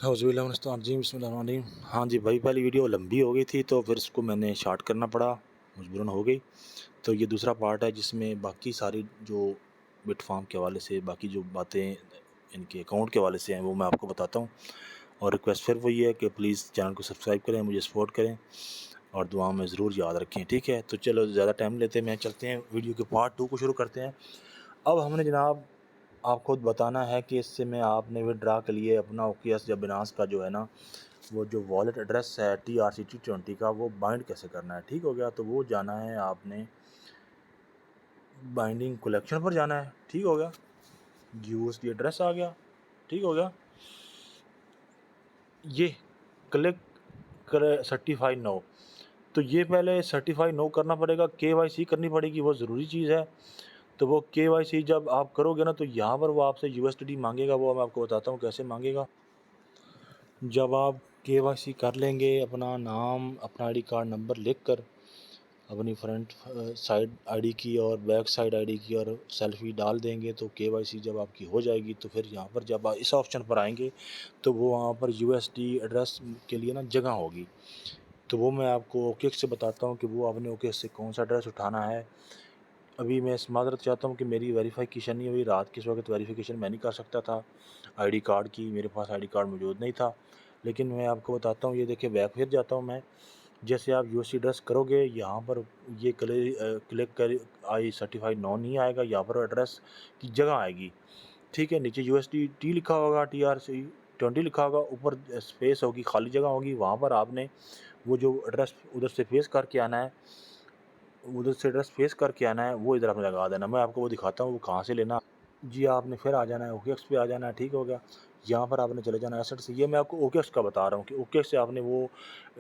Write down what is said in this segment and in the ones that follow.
जी बिस्मिल्लाहिर्रहमानिर्रहीम। हाँ जी भाई, पहली वीडियो लंबी हो गई थी तो फिर इसको मैंने शॉर्ट करना पड़ा, मजबूरन हो गई। तो ये दूसरा पार्ट है जिसमें बाकी सारी जो बिटफार्म के हवाले से बाकी जो बातें इनके अकाउंट के हवाले से हैं वो मैं आपको बताता हूँ। और रिक्वेस्ट फिर वही है कि प्लीज़ चैनल को सब्सक्राइब करें, मुझे सपोर्ट करें और दुआ में ज़रूर याद रखें, ठीक है। तो चलो ज़्यादा टाइम लेते हैं, मैं चलते हैं वीडियो के पार्ट 2 को शुरू करते हैं। अब हमने जनाब आप खुद बताना है कि इससे में आपने विड्रा के लिए अपना ओकेएस या बिनास का जो है ना, वो जो वॉलेट एड्रेस है TRC20 का, वो बाइंड कैसे करना है। ठीक हो गया। तो वो जाना है आपने बाइंडिंग कलेक्शन पर जाना है। ठीक हो गया। यूएसडी एड्रेस आ गया। ठीक हो गया। ये क्लिक करे सर्टिफाई नो। तो ये पहले सर्टिफाई नो करना पड़ेगा, KYC करनी पड़ेगी, वो ज़रूरी चीज़ है। तो वो KYC जब आप करोगे ना तो यहाँ पर वो आपसे USDT मांगेगा। वो मैं आपको बताता हूँ कैसे मांगेगा। जब आप KYC कर लेंगे, अपना नाम, अपना ID कार्ड नंबर लिख कर अपनी फ्रंट साइड आईडी की और बैक साइड आईडी की और सेल्फी डाल देंगे तो KYC जब आपकी हो जाएगी तो फिर यहाँ पर जब आप इस ऑप्शन पर आएंगे तो वो वहाँ पर USD एड्रेस के लिए ना जगह होगी। तो वो मैं आपको OKX से बताता हूँ कि वो आपने OKX से कौन सा एड्रेस उठाना है। अभी मैं इस माजरत चाहता हूँ कि मेरी वेरीफिकेशन नहीं हुई, रात किस वक्त वेरीफिकेशन मैं नहीं कर सकता था आईडी कार्ड की, मेरे पास आईडी कार्ड मौजूद नहीं था। लेकिन मैं आपको बताता हूँ, ये देखिए बैक फिर जाता हूँ मैं। जैसे आप USD एड्रेस करोगे यहाँ पर ये क्लिक कर आई सर्टिफाइड नो नहीं आएगा, यहाँ पर एड्रेस की जगह आएगी। ठीक है। नीचे USDT लिखा होगा, TRC20 लिखा होगा, ऊपर स्पेस होगी, खाली जगह होगी। वहाँ पर आपने वो जो एड्रेस उधर से फेस करके आना है, वो इधर आपने लगा देना। मैं आपको वो दिखाता हूँ वो कहाँ से लेना। जी आपने फिर आ जाना है OKX पे आ जाना है। ठीक हो गया। यहाँ पर आपने चले जाना है एसेट से। ये मैं आपको OKX का बता रहा हूँ कि OKX से आपने वो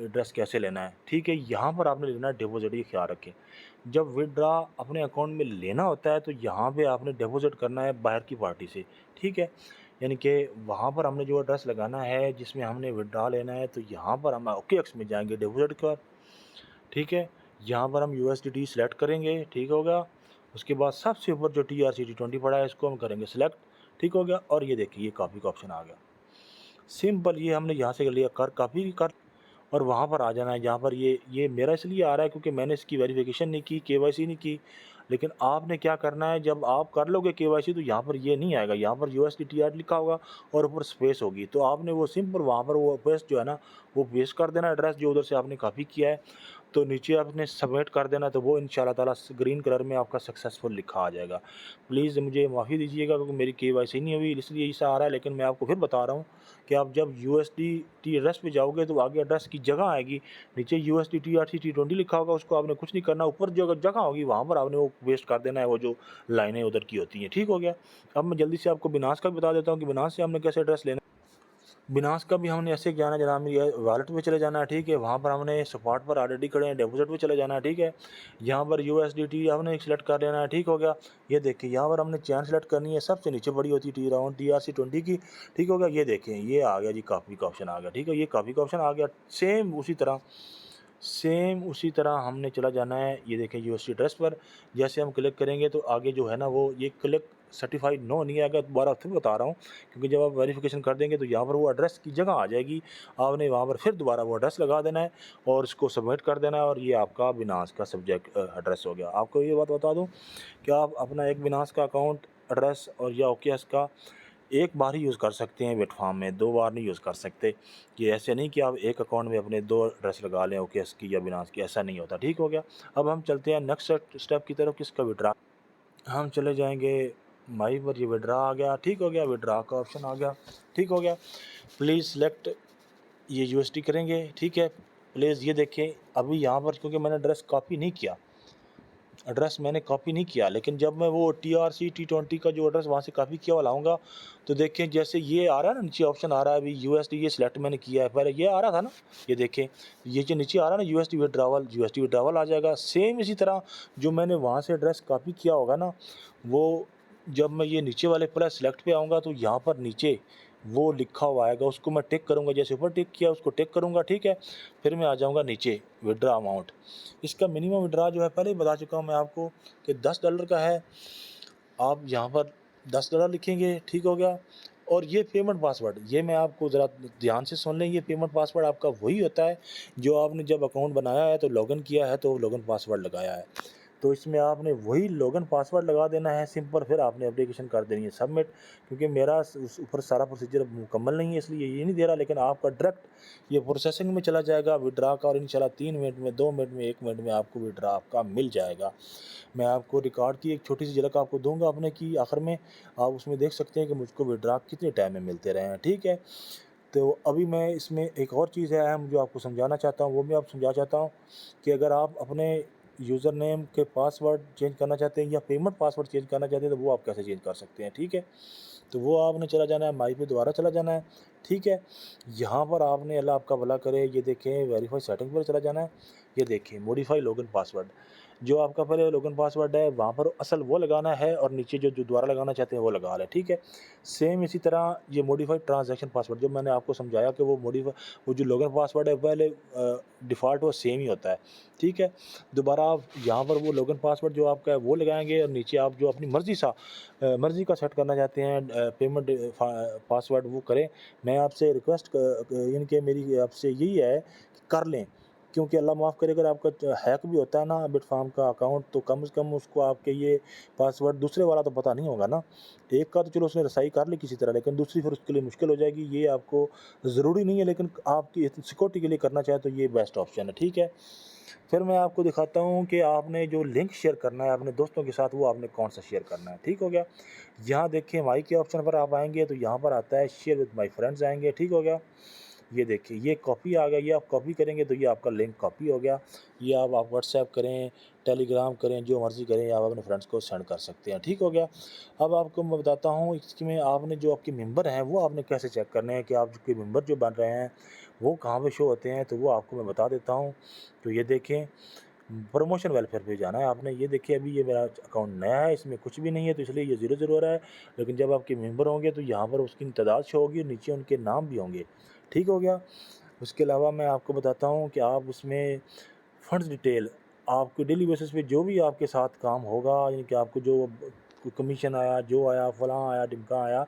एड्रेस कैसे लेना है। ठीक है। यहाँ पर आपने लेना है डिपॉजिट। ये ख्याल रखें, जब विड्रा अपने अकाउंट में लेना होता है तो यहाँ पे आपने डिपॉजिट करना है बाहर की पार्टी से। ठीक है। यानी कि वहाँ पर हमने जो एड्रेस लगाना है जिसमें हमने विड्रा लेना है, तो यहाँ पर हम OKX में जाएंगे डिपॉजिट पर। ठीक है। यहाँ पर हम USDT सेलेक्ट करेंगे। ठीक होगा। उसके बाद सबसे ऊपर जो TRC20 पड़ा है इसको हम करेंगे सिलेक्ट। ठीक हो गया। और ये देखिए ये कॉपी का ऑप्शन आ गया। सिंपल, ये हमने यहाँ से कर लिया, कर कॉपी कर और वहाँ पर आ जाना है। जहाँ पर ये मेरा इसलिए आ रहा है क्योंकि मैंने इसकी वेरिफिकेशन नहीं की, KYC नहीं की। लेकिन आपने क्या करना है, जब आप कर लोगे KYC तो यहाँ पर ये नहीं आएगा, यहाँ पर USDT लिखा होगा और ऊपर स्पेस होगी। तो आपने वो सिंपल वहाँ पर वो पेस्ट जो है ना वो पेस्ट कर देना एड्रेस जो उधर से आपने कॉपी किया है। तो नीचे आपने सबमिट कर देना, तो वो इंशाल्लाह ताला ग्रीन कलर में आपका सक्सेसफुल लिखा आ जाएगा। प्लीज़ मुझे माफ़ी दीजिएगा क्योंकि मेरी KYC नहीं हुई इसलिए ऐसा आ रहा है। लेकिन मैं आपको फिर बता रहा हूँ कि आप जब USDT एड्रेस पे जाओगे तो आगे एड्रेस की जगह आएगी, नीचे USDT TRC20 लिखा होगा, उसको आपने कुछ नहीं करना, ऊपर जो जगह होगी वहाँ पर आपने वो पेस्ट कर देना है, वो जो लाइनें उधर की होती हैं। ठीक हो गया। अब मैं जल्दी से आपको बिनास का भी बता देता हूँ कि बिनास से हमने कैसे एड्रेस लेना। बिनास का भी हमने ऐसे जाना है जनाब, ये वॉलेट पे चले जाना है। ठीक है। वहाँ पर हमने सपोर्ट पर ऑलरेडी खड़े हैं, डिपॉजिट पे चले जाना है। ठीक है। यहाँ पर USDT हमने सेलेक्ट कर लेना है। ठीक हो गया। ये देखिए यहाँ पर हमने चैन सेलेक्ट करनी है, सबसे नीचे बड़ी होती है TRC20 की। ठीक हो गया। ये देखें ये आ गया जी, कॉपी का ऑप्शन आ गया। ठीक है। ये कॉपी का ऑप्शन आ गया। सेम उसी तरह हमने चला जाना है। ये देखें USD एड्रेस पर जैसे हम क्लिक करेंगे तो आगे जो है ना वो ये क्लिक सर्टिफाइड नो नहीं आएगा। दोबारा फिर बता रहा हूँ क्योंकि जब आप वेरिफिकेशन कर देंगे तो यहाँ पर वो एड्रेस की जगह आ जाएगी। आपने वहाँ पर फिर दोबारा वो एड्रेस लगा देना है और इसको सबमिट कर देना है और ये आपका बिनास का सब्जेक्ट एड्रेस हो गया। आपको ये बात बता दूँ कि आप अपना एक बिनास का अकाउंट एड्रेस और या OKX का एक बार ही यूज़ कर सकते हैं बिटफार्म में, 2 बार नहीं यूज़ कर सकते। ये ऐसे नहीं कि आप एक अकाउंट में अपने 2 एड्रेस लगा लें OKX की या बिनास की, ऐसा नहीं होता। ठीक हो गया। अब हम चलते हैं नेक्स्ट स्टेप की तरफ, किसका विड्रा। हम चले जाएंगे माई पर, ये विड्रा आ गया। ठीक हो गया। विड्रा का ऑप्शन आ गया। ठीक हो गया। प्लीज़ सेलेक्ट, ये USD करेंगे। ठीक है। प्लीज़ ये देखें अभी यहाँ पर क्योंकि मैंने एड्रेस मैंने कॉपी नहीं किया, लेकिन जब मैं वो TRC20 का जो एड्रेस वहाँ से कॉपी किया हुआ लाऊंगा तो देखें जैसे ये आ रहा है ना, नीचे ऑप्शन आ रहा है अभी USD, ये सिलेक्ट मैंने किया है, पहले ये आ रहा था ना, ये देखें ये जो नीचे आ रहा है ना USD विड्रावल आ जाएगा। सेम इसी तरह जो मैंने वहाँ से एड्रेस कॉपी किया होगा ना, वो जब मैं ये नीचे वाले प्लस सेलेक्ट पे आऊँगा तो यहाँ पर नीचे वो लिखा हुआ आएगा, उसको मैं टिक करूँगा, जैसे ऊपर टिक किया उसको टिक करूँगा। ठीक है। फिर मैं आ जाऊँगा नीचे विड्रा अमाउंट। इसका मिनिमम विड्रा जो है पहले ही बता चुका हूँ मैं आपको कि $10 का है। आप यहाँ पर $10 लिखेंगे। ठीक हो गया। और ये पेमेंट पासवर्ड, ये मैं आपको ज़रा ध्यान से सुन लें, ये पेमेंट पासवर्ड आपका वही होता है जो आपने जब अकाउंट बनाया है तो लॉगिन किया है तो लॉगिन पासवर्ड लगाया है। तो इसमें आपने वही लॉगिन पासवर्ड लगा देना है सिंपल, फिर आपने एप्लीकेशन कर देनी है सबमिट। क्योंकि मेरा उस ऊपर सारा प्रोसीजर मुकम्मल नहीं है इसलिए ये नहीं दे रहा, लेकिन आपका डायरेक्ट ये प्रोसेसिंग में चला जाएगा विड्रा का, और इंशाल्लाह 3 मिनट में, 2 मिनट में, 1 मिनट में आपको विड्रा आपका मिल जाएगा। मैं आपको रिकॉर्ड की एक छोटी सी झलक आपको दूंगा अपने की आखिर में, आप उसमें देख सकते हैं कि मुझको विड्रा कितने टाइम में मिलते रहे हैं। ठीक है, तो अभी मैं इसमें एक और चीज़ है अहम जो आपको समझाना चाहता हूँ, वो मैं आपको समझा चाहता हूँ कि अगर आप अपने यूज़र नेम के पासवर्ड चेंज करना चाहते हैं या पेमेंट पासवर्ड चेंज करना चाहते हैं तो वो आप कैसे चेंज कर सकते हैं। ठीक है, तो वो आपने चला जाना है माई पे, दोबारा चला जाना है। ठीक है, यहाँ पर आपने, अल्लाह आपका भला करे, ये देखें वेरीफाई सेटिंग पर चला जाना है। ये देखिए मॉडिफाई लॉगिन पासवर्ड, जो आपका पहले लॉगिन पासवर्ड है वहाँ पर असल वो लगाना है और नीचे जो जो दोबारा लगाना चाहते हैं वो लगा लें। ठीक है, सेम इसी तरह ये मॉडिफाइड ट्रांजैक्शन पासवर्ड जो मैंने आपको समझाया कि वो जो लॉगिन पासवर्ड है पहले डिफ़ॉल्ट वो सेम ही होता है। ठीक है, दोबारा आप यहाँ पर वो लॉगिन पासवर्ड जो आपका है वो लगाएंगे और नीचे आप जो अपनी मर्ज़ी का सेट करना चाहते हैं पेमेंट पासवर्ड वो करें। मैं आपसे रिक्वेस्ट यानी कि मेरी आपसे यही है कि कर लें, क्योंकि अल्लाह माफ़ करे अगर आपका हैक भी होता है ना बिटफार्म का अकाउंट, तो कम से कम उसको आपके ये पासवर्ड दूसरे वाला तो पता नहीं होगा ना। एक का तो चलो उसने रसाई कर ली किसी तरह, लेकिन दूसरी फिर उसके लिए मुश्किल हो जाएगी। ये आपको ज़रूरी नहीं है, लेकिन आपकी सिक्योरिटी के लिए करना चाहे तो ये बेस्ट ऑप्शन है। ठीक है, फिर मैं आपको दिखाता हूँ कि आपने जो लिंक शेयर करना है अपने दोस्तों के साथ वो आपने कौन सा शेयर करना है। ठीक हो गया, यहाँ देखिए माई के ऑप्शन पर आप आएंगे तो यहाँ पर आता है शेयर विद माई फ्रेंड्स आएंगे। ठीक हो गया, ये देखिए ये कॉपी आ गया, ये आप कॉपी करेंगे तो ये आपका लिंक कॉपी हो गया। ये आप व्हाट्सएप करें, टेलीग्राम करें, जो मर्ज़ी करें, आप अपने फ्रेंड्स को सेंड कर सकते हैं। ठीक हो गया, अब आपको मैं बताता हूँ इसमें आपने जो आपके मेंबर हैं वो आपने कैसे चेक करने हैं कि आप के मेंबर जो बन रहे हैं वो कहाँ पे शो होते हैं, तो वो आपको मैं बता देता हूँ। तो ये देखें प्रमोशन वेलफेयर पे जाना है आपने। ये देखिए अभी ये मेरा अकाउंट नया है, इसमें कुछ भी नहीं है तो इसलिए ये 0 हो रहा है, लेकिन जब आपके मेंबर होंगे तो यहाँ पर उसकी तादाद शो होगी, नीचे उनके नाम भी होंगे। ठीक हो गया, उसके अलावा मैं आपको बताता हूँ कि आप उसमें फंड्स डिटेल, आपको डेली बेसिस पे जो भी आपके साथ काम होगा, यानी कि आपको जो कमीशन आया, जो आया, फलां आया, ढिमका आया,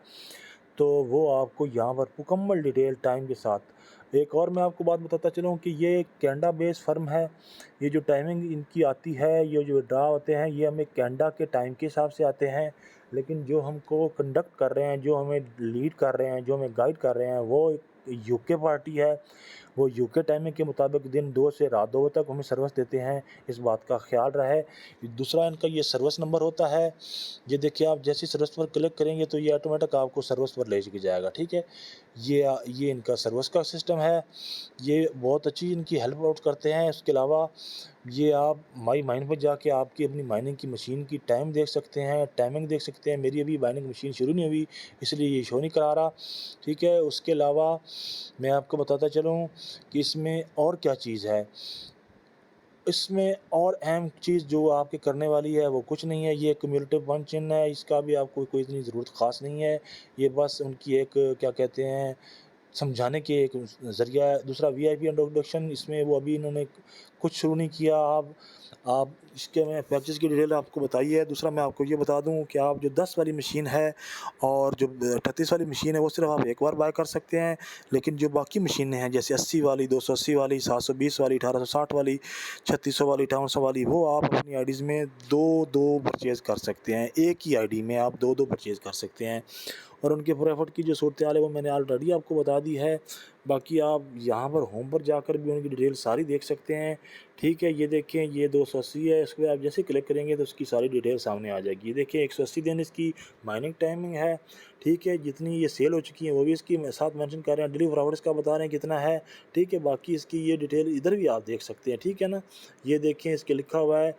तो वो आपको यहाँ पर मुकम्मल डिटेल टाइम के साथ। एक और मैं आपको बात बताता चलूँ कि ये कनाडा बेस्ड फर्म है। ये जो टाइमिंग इनकी आती है, ये जो ड्रा होते हैं, ये हमें कनाडा के टाइम के हिसाब से आते हैं, लेकिन जो हमको कंडक्ट कर रहे हैं, जो हमें लीड कर रहे हैं, जो हमें गाइड कर रहे हैं, वो यूके पार्टी है। वो यूके टाइमिंग के मुताबिक दिन 2 से रात 2 बजे तक हमें सर्विस देते हैं, इस बात का ख़्याल रहे। दूसरा इनका ये सर्विस नंबर होता है, ये देखिए आप जैसे सर्विस पर क्लिक करेंगे तो ये ऑटोमेटिक आपको सर्विस पर ले के जाएगा। ठीक है, ये इनका सर्विस का सिस्टम है, ये बहुत अच्छी इनकी हेल्प आउट करते हैं। इसके अलावा ये आप माई माइन पर जाके आपकी अपनी माइनिंग की मशीन की टाइम देख सकते हैं, टाइमिंग देख सकते हैं। मेरी अभी माइनिंग मशीन शुरू नहीं हुई इसलिए ये शो नहीं करा रहा। ठीक है, उसके अलावा मैं आपको बताता चलूँ कि इसमें और क्या चीज़ है। इसमें और अहम चीज़ जो आपके करने वाली है वो कुछ नहीं है, ये कम्यूलेटिव वन चिन्ह है, इसका भी आपको कोई इतनी ज़रूरत ख़ास नहीं है। ये बस उनकी एक क्या कहते हैं समझाने के एक ज़रिया है। दूसरा वीआईपी इंट्रोडक्शन, इसमें वो अभी इन्होंने कुछ शुरू नहीं किया। आप इसके में पैकेज की डिटेल आपको बताई है। दूसरा मैं आपको ये बता दूं कि आप जो 10 वाली मशीन है और जो 38 वाली मशीन है वो सिर्फ आप एक बार बाय कर सकते हैं, लेकिन जो बाकी मशीनें हैं जैसे 80 वाली, 280 वाली, 720 वाली, 1860 वाली, 3600 वाली, 5800 वाली, वो आप अपनी आईडीज़ में दो दो परचेज़ कर सकते हैं। एक ही आईडी में आप दो दो परचेज़ कर सकते हैं, और उनके प्रॉफिट की जो सूरत हाल है वो मैंने ऑलरेडी आपको बता दी है। बाकी आप यहाँ पर होम पर जाकर भी उनकी डिटेल सारी देख सकते हैं। ठीक है, ये देखें ये 280 है, इस पर आप जैसे क्लिक करेंगे तो उसकी सारी डिटेल सामने आ जाएगी। ये देखिए 180 दिन इसकी माइनिंग टाइमिंग है। ठीक है, जितनी ये सेल हो चुकी हैं वो भी इसकी साथ मेंशन कर रहे हैं, डिलीवर आवर्स का बता रहे हैं कितना है। ठीक है, बाकी इसकी ये डिटेल इधर भी आप देख सकते हैं। ठीक है ना, ये देखें इसके लिखा हुआ है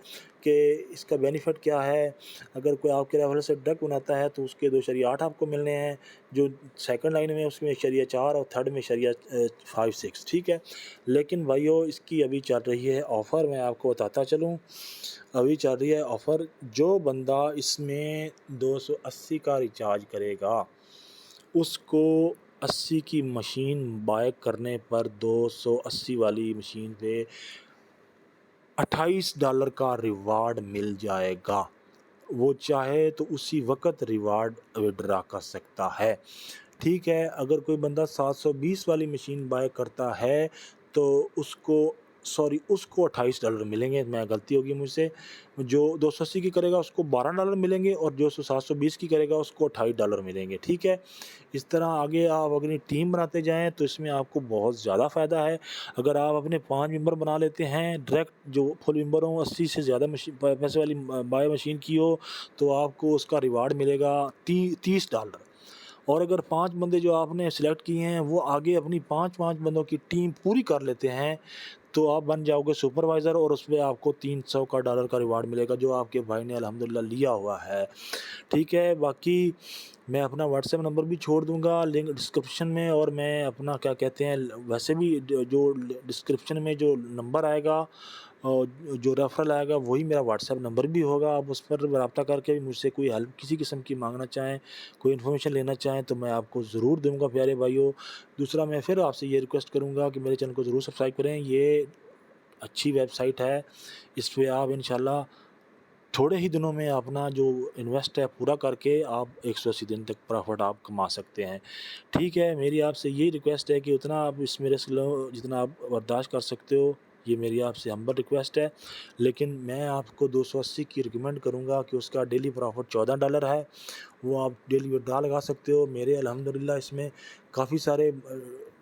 कि इसका बेनिफिट क्या है। अगर कोई आपके रेफरल से डक बनाता है तो उसके 2.8 आपको मिलने हैं, जो सेकंड लाइन में उसमें 1.4 और थर्ड में 5.6। ठीक है, लेकिन भाइयों इसकी अभी चल रही है ऑफ़र, मैं आपको बताता चलूँ। अभी चल रही है ऑफ़र, जो बंदा इसमें 280 का रिचार्ज करेगा उसको 80 की मशीन बाय करने पर 280 वाली मशीन पे $28 का रिवार्ड मिल जाएगा। वो चाहे तो उसी वक़्त रिवार्ड विड्रा कर सकता है। ठीक है, अगर कोई बंदा 720 वाली मशीन बाय करता है, तो उसको $28 मिलेंगे, मैं गलती होगी मुझसे। जो 280 की करेगा उसको $12 मिलेंगे और जो 720 की करेगा उसको $28 मिलेंगे, ठीक है? इस तरह आगे आप अपनी टीम बनाते जाएँ तो इसमें आपको बहुत ज़्यादा फ़ायदा है। अगर आप अपने 5 मेंबर बना लेते हैं, डायरेक्ट जो फुल मेंबर हों, 80 से ज़्यादा पैसे वाली बाय मशीन की हो, तो आपको उसका रिवार्ड मिलेगा $30। और अगर 5 बंदे जो आपने सेलेक्ट किए हैं, वो आगे अपनी 5-5 बंदों की टीम पूरी कर लेते हैं, तो आप बन जाओगे सुपरवाइज़र और उसमें आपको $300 का डॉलर का रिवार्ड मिलेगा, जो आपके भाई ने अल्हम्दुलिल्लाह लिया हुआ है। ठीक है, बाकी मैं अपना व्हाट्सएप नंबर भी छोड़ दूँगा लिंक डिस्क्रिप्शन में, और मैं अपना क्या कहते हैं वैसे भी जो डिस्क्रिप्शन में जो नंबर आएगा और जो रेफ़रल आएगा वही मेरा व्हाट्सएप नंबर भी होगा। आप उस पर राब्ता करके भी मुझसे कोई हेल्प किसी किस्म की माँगना चाहें, कोई इन्फॉर्मेशन लेना चाहें तो मैं आपको ज़रूर दूँगा प्यारे भाइयों। दूसरा मैं फिर आपसे ये रिक्वेस्ट करूँगा कि मेरे चैनल को ज़रूर सब्सक्राइब करें। ये अच्छी वेबसाइट है, इस पे आप इंशाल्लाह थोड़े ही दिनों में अपना जो इन्वेस्ट है पूरा करके आप 180 दिन तक प्रॉफ़िट आप कमा सकते हैं। ठीक है, मेरी आपसे यही रिक्वेस्ट है कि उतना आप इस मेरे से लो जितना आप बर्दाश्त कर सकते हो, ये मेरी आपसे हम्बल रिक्वेस्ट है। लेकिन मैं आपको 280 की रिकमेंड करूँगा कि उसका डेली प्रॉफ़िट $14 है, वो आप डेली विथड्रॉ लगा सकते हो। मेरे अल्हम्दुलिल्लाह इसमें काफ़ी सारे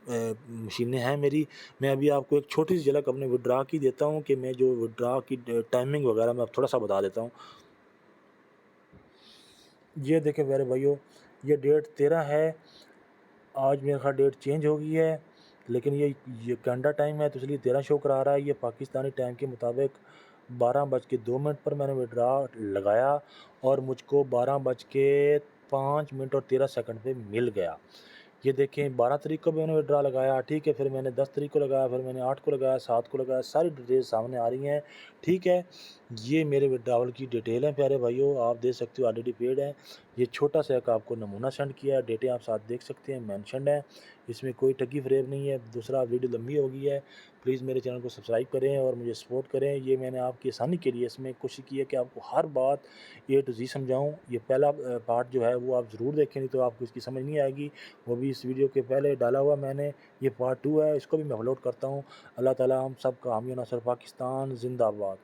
मशीनें हैं मेरी। मैं अभी आपको एक छोटी-सी झलक अपने विथड्रॉ की देता हूँ कि मैं जो विथड्रॉ की टाइमिंग वगैरह मैं थोड़ा-सा बता देता हूँ। ये देखें प्यारे भाइयों, ये डेट 13 है, आज मेरे ख़्याल डेट चेंज हो गई है, लेकिन ये कनाडा टाइम है तो इसलिए 13 शो करा रहा है। ये पाकिस्तानी टाइम के मुताबिक 12:02 पर मैंने विथड्रॉ लगाया और मुझको 12:05 और 13 सेकंड पे मिल गया। ये देखें 12 तारीख को भी मैंने विथड्रॉ लगाया, ठीक है, फिर मैंने 10 तारीख को लगाया, फिर मैंने 8 को लगाया, 7 को लगाया, सारी डिटेल सामने आ रही हैं, ठीक है। ये मेरे विथड्रॉवल की डिटेल है प्यारे भाइयों, आप देख सकते हो ऑलरेडी पेड है। ये छोटा-सा एक आपको नमूना सेंड किया है, डेटें आप साथ देख सकते हैं, मेंशन्ड है, इसमें कोई ठगी-फ़रेब नहीं है। दूसरा वीडियो लंबी हो गई है, प्लीज़ मेरे चैनल को सब्सक्राइब करें और मुझे सपोर्ट करें। ये मैंने आपकी आसानी के लिए इसमें कोशिश की है कि आपको हर बात ए टू ज़ेड समझाऊँ। ये पहला पार्ट जो है वो आप ज़रूर देखें, नहीं तो आपको इसकी समझ नहीं आएगी। वो भी इस वीडियो के पहले डाला हुआ मैंने, ये पार्ट 2 है, इसको भी मैं अपलोड करता हूँ। अल्लाह ताला हम सब का हामी और नस्र पाकिस्तान ज़िंदाबाद।